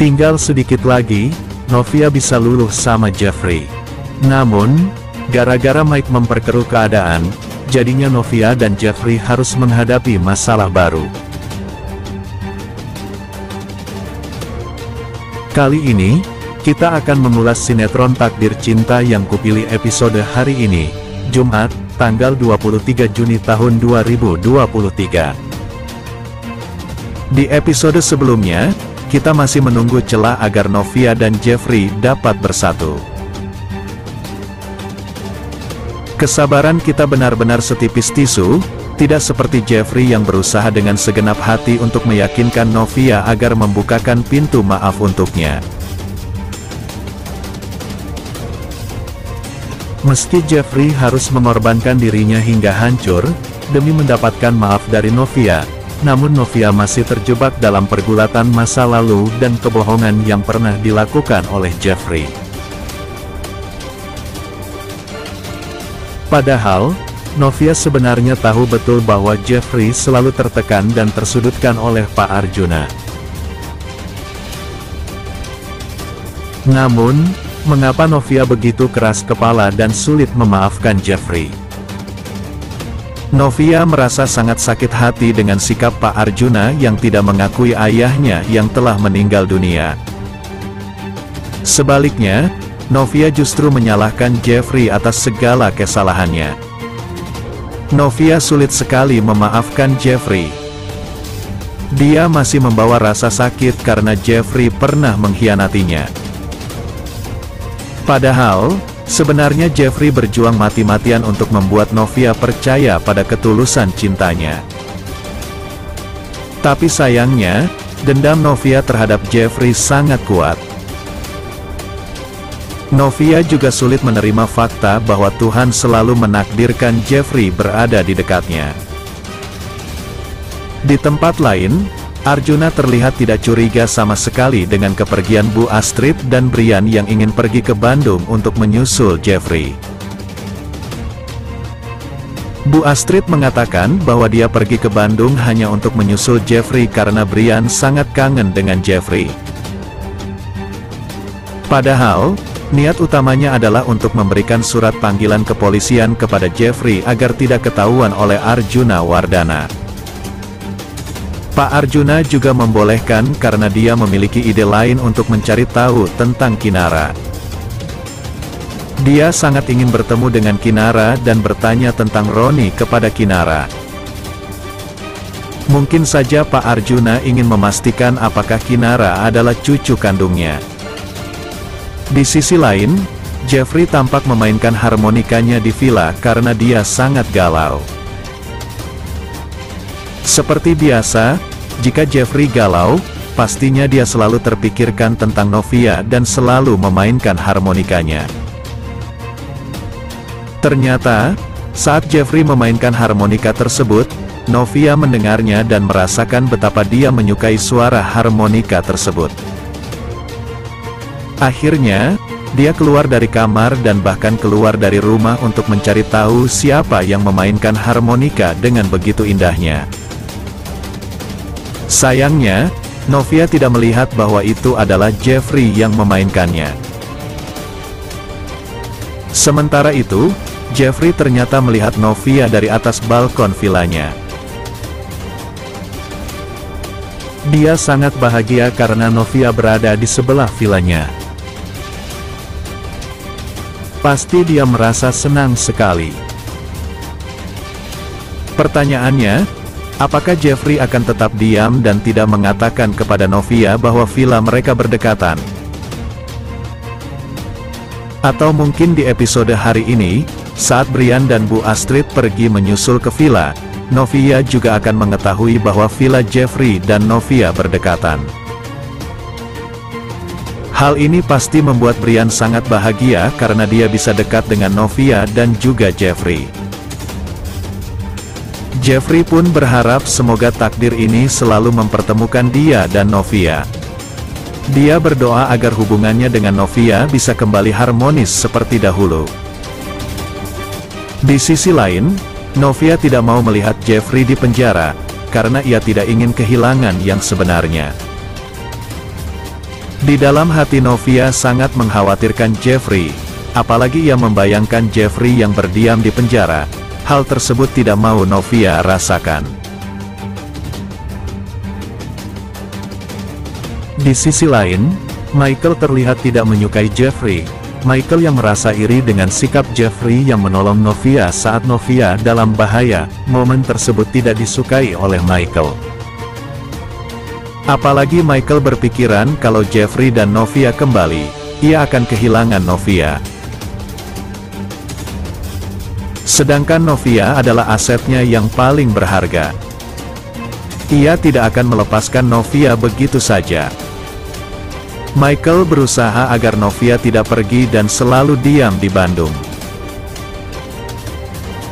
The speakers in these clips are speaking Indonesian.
Tinggal sedikit lagi, Novia bisa luluh sama Jeffrey. Namun, gara-gara Mike memperkeruh keadaan, jadinya Novia dan Jeffrey harus menghadapi masalah baru. Kali ini, kita akan mengulas sinetron Takdir Cinta yang kupilih episode hari ini, Jumat, tanggal 23 Juni tahun 2023. Di episode sebelumnya, kita masih menunggu celah agar Novia dan Jeffrey dapat bersatu. Kesabaran kita benar-benar setipis tisu, tidak seperti Jeffrey yang berusaha dengan segenap hati untuk meyakinkan Novia agar membukakan pintu maaf untuknya. Meski Jeffrey harus mengorbankan dirinya hingga hancur, demi mendapatkan maaf dari Novia, namun Novia masih terjebak dalam pergulatan masa lalu dan kebohongan yang pernah dilakukan oleh Jeffrey. Padahal, Novia sebenarnya tahu betul bahwa Jeffrey selalu tertekan dan tersudutkan oleh Pak Arjuna. Namun, mengapa Novia begitu keras kepala dan sulit memaafkan Jeffrey? Novia merasa sangat sakit hati dengan sikap Pak Arjuna yang tidak mengakui ayahnya yang telah meninggal dunia. Sebaliknya, Novia justru menyalahkan Jeffrey atas segala kesalahannya. Novia sulit sekali memaafkan Jeffrey. Dia masih membawa rasa sakit karena Jeffrey pernah mengkhianatinya. Padahal, sebenarnya Jeffrey berjuang mati-matian untuk membuat Novia percaya pada ketulusan cintanya. Tapi sayangnya, dendam Novia terhadap Jeffrey sangat kuat. Novia juga sulit menerima fakta bahwa Tuhan selalu menakdirkan Jeffrey berada di dekatnya. Di tempat lain, Arjuna terlihat tidak curiga sama sekali dengan kepergian Bu Astrid dan Brian yang ingin pergi ke Bandung untuk menyusul Jeffrey. Bu Astrid mengatakan bahwa dia pergi ke Bandung hanya untuk menyusul Jeffrey karena Brian sangat kangen dengan Jeffrey. Padahal, niat utamanya adalah untuk memberikan surat panggilan kepolisian kepada Jeffrey agar tidak ketahuan oleh Arjuna Wardana. Pak Arjuna juga membolehkan karena dia memiliki ide lain untuk mencari tahu tentang Kinara. Dia sangat ingin bertemu dengan Kinara dan bertanya tentang Roni kepada Kinara. Mungkin saja Pak Arjuna ingin memastikan apakah Kinara adalah cucu kandungnya. Di sisi lain, Jeffrey tampak memainkan harmonikanya di villa karena dia sangat galau. Seperti biasa, jika Jeffrey galau, pastinya dia selalu terpikirkan tentang Novia dan selalu memainkan harmonikanya. Ternyata, saat Jeffrey memainkan harmonika tersebut, Novia mendengarnya dan merasakan betapa dia menyukai suara harmonika tersebut. Akhirnya, dia keluar dari kamar dan bahkan keluar dari rumah untuk mencari tahu siapa yang memainkan harmonika dengan begitu indahnya. Sayangnya, Novia tidak melihat bahwa itu adalah Jeffrey yang memainkannya. Sementara itu, Jeffrey ternyata melihat Novia dari atas balkon villanya. Dia sangat bahagia karena Novia berada di sebelah villanya. Pasti dia merasa senang sekali. Pertanyaannya, apakah Jeffrey akan tetap diam dan tidak mengatakan kepada Novia bahwa villa mereka berdekatan? Atau mungkin di episode hari ini, saat Brian dan Bu Astrid pergi menyusul ke villa, Novia juga akan mengetahui bahwa villa Jeffrey dan Novia berdekatan. Hal ini pasti membuat Brian sangat bahagia karena dia bisa dekat dengan Novia dan juga Jeffrey. Jeffrey pun berharap semoga takdir ini selalu mempertemukan dia dan Novia. Dia berdoa agar hubungannya dengan Novia bisa kembali harmonis seperti dahulu. Di sisi lain, Novia tidak mau melihat Jeffrey di penjara, karena ia tidak ingin kehilangan yang sebenarnya. Di dalam hati Novia sangat mengkhawatirkan Jeffrey, apalagi ia membayangkan Jeffrey yang berdiam di penjara. Hal tersebut tidak mau Novia rasakan. Di sisi lain, Michael terlihat tidak menyukai Jeffrey. Michael yang merasa iri dengan sikap Jeffrey yang menolong Novia saat Novia dalam bahaya. Momen tersebut tidak disukai oleh Michael. Apalagi Michael berpikiran kalau Jeffrey dan Novia kembali, ia akan kehilangan Novia. Sedangkan Novia adalah asetnya yang paling berharga. Ia tidak akan melepaskan Novia begitu saja. Michael berusaha agar Novia tidak pergi dan selalu diam di Bandung.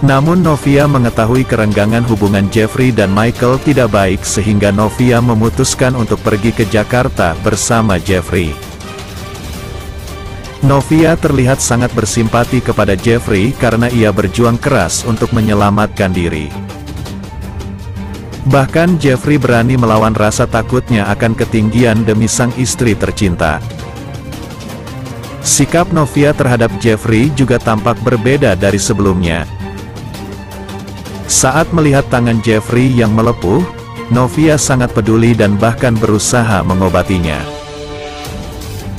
Namun Novia mengetahui kerenggangan hubungan Jeffrey dan Michael tidak baik sehingga Novia memutuskan untuk pergi ke Jakarta bersama Jeffrey. Novia terlihat sangat bersimpati kepada Jeffrey karena ia berjuang keras untuk menyelamatkan diri. Bahkan Jeffrey berani melawan rasa takutnya akan ketinggian demi sang istri tercinta. Sikap Novia terhadap Jeffrey juga tampak berbeda dari sebelumnya. Saat melihat tangan Jeffrey yang melepuh, Novia sangat peduli dan bahkan berusaha mengobatinya.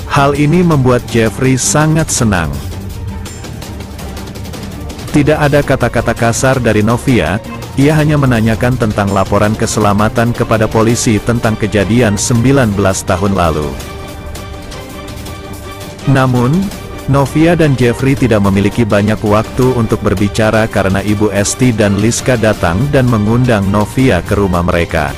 Hal ini membuat Jeffrey sangat senang. Tidak ada kata-kata kasar dari Novia, ia hanya menanyakan tentang laporan keselamatan kepada polisi tentang kejadian 19 tahun lalu. Namun, Novia dan Jeffrey tidak memiliki banyak waktu untuk berbicara karena Ibu Esti dan Liska datang dan mengundang Novia ke rumah mereka.